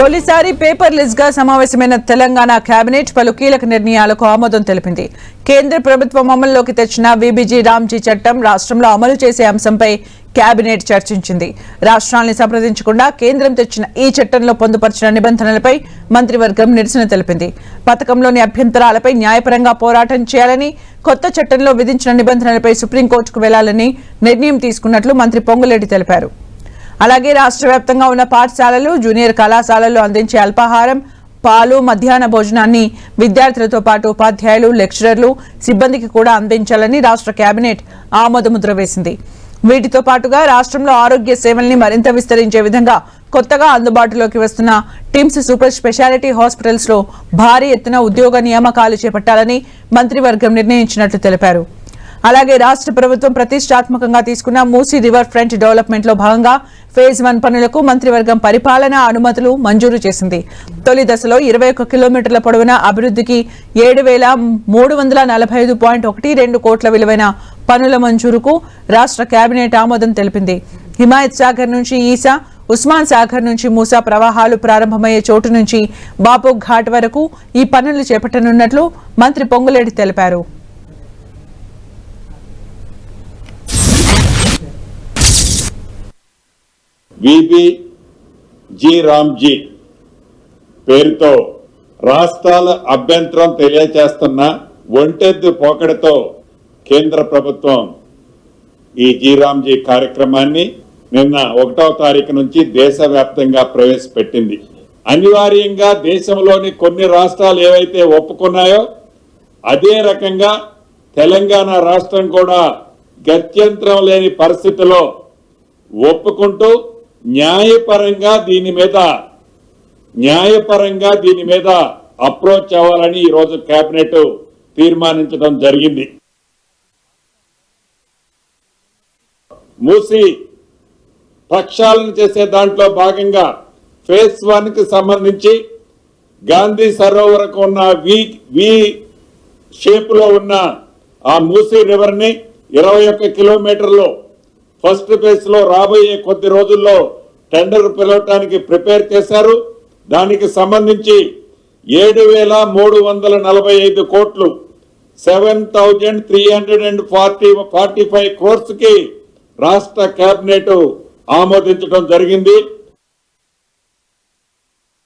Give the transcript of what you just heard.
తొలిసారి పేపర్లెస్ గా సమావేశమైన తెలంగాణ కేబినెట్ పలు కీలక నిర్ణయాలకు ఆమోదం తెలిపింది. కేంద్ర ప్రభుత్వం అమల్లోకి తెచ్చిన వీబీజీ రామ్జీ చట్టం రాష్ట్రంలో అమలు చేసే అంశంపై కేబినెట్ చర్చించింది. రాష్ట్రాల్ని సంప్రదించకుండా కేంద్రం తెచ్చిన ఈ చట్టంలో పొందుపరిచిన నిబంధనలపై మంత్రివర్గం నిరసన తెలిపింది. పథకంలోని అభ్యంతరాలపై న్యాయపరంగా పోరాటం చేయాలని, కొత్త చట్టంలో విధించిన నిబంధనలపై సుప్రీంకోర్టుకు వెళ్లాలని నిర్ణయం తీసుకున్నట్లు మంత్రి పొంగులేటి తెలిపారు. అలాగే రాష్ట్ర వ్యాప్తంగా ఉన్న పాఠశాలలు, జూనియర్ కళాశాలల్లో అందించే అల్పాహారం, పాలు, మధ్యాహ్న భోజనాన్ని విద్యార్థులతో పాటు ఉపాధ్యాయులు, లెక్చరర్లు, సిబ్బందికి కూడా అందించాలని రాష్ట్ర కేబినెట్ ఆమోదముద్ర వేసింది. వీటితో పాటుగా రాష్ట్రంలో ఆరోగ్య సేవల్ని మరింత విస్తరించే విధంగా కొత్తగా అందుబాటులోకి వస్తున్న టిమ్స్ సూపర్ స్పెషాలిటీ హాస్పిటల్స్ లో భారీ ఎత్తున ఉద్యోగ నియామకాలు చేపట్టాలని మంత్రివర్గం నిర్ణయించినట్లు తెలిపారు. అలాగే రాష్ట్ర ప్రభుత్వం ప్రతిష్టాత్మకంగా తీసుకున్న మూసీ రివర్ ఫ్రంట్ డెవలప్మెంట్ లో భాగంగా ఫేజ్ 1 పనులకు మంత్రివర్గం పరిపాలనా అనుమతులు మంజూరు చేసింది. తొలి దశలో 21 కిలోమీటర్ల పొడవున అభివృద్ధికి 7,345.12 కోట్ల విలువైన పనుల మంజూరుకు రాష్ట్ర కేబినెట్ ఆమోదం తెలిపింది. హిమాయత్ సాగర్ నుంచి ఈసా, ఉస్మాన్ సాగర్ నుంచి మూసా ప్రవాహాలు ప్రారంభమయ్యే చోటు నుంచి బాపు ఘాట్ వరకు ఈ పనులు చేపట్టనున్నట్లు మంత్రి పొంగులేటి తెలిపారు. వీబీజీ రామ్జీ పేరుతో రాష్ట్రాల అభ్యంతరం తెలియజేస్తున్న ఒంటెద్దు పోకడతో కేంద్ర ప్రభుత్వం ఈ జీరామ్జీ కార్యక్రమాన్ని నిన్న 1వ తారీఖు నుంచి దేశవ్యాప్తంగా ప్రవేశపెట్టింది. అనివార్యంగా దేశంలోని కొన్ని రాష్ట్రాలు ఏవైతే ఒప్పుకున్నాయో అదే రకంగా తెలంగాణ రాష్ట్రం కూడా గత్యంతరం లేని పరిస్థితిలో ఒప్పుకుంటూ న్యాయపరంగా దీని మీద అప్రోచ్ అవ్వాలని ఈరోజు కేబినెట్ తీర్మానించడం జరిగింది. మూసి ప్రక్షాళన చేసే దాంట్లో భాగంగా ఫేజ్ 1 కి సంబంధించి గాంధీ సరోవరకు ఉన్న వి షేప్ లో ఉన్న ఆ మూసీ రివర్ ని 21 కిలోమీటర్లు ఫస్ట్ ఫేజ్ లో రాబోయే కొద్ది రోజుల్లో టెండర్ పిలవటానికి ప్రిపేర్ చేశారు. దానికి సంబంధించి 7,345 కోట్లు 7,345 crores కి రాష్ట్ర కేబినెట్ ఆమోదించడం జరిగింది.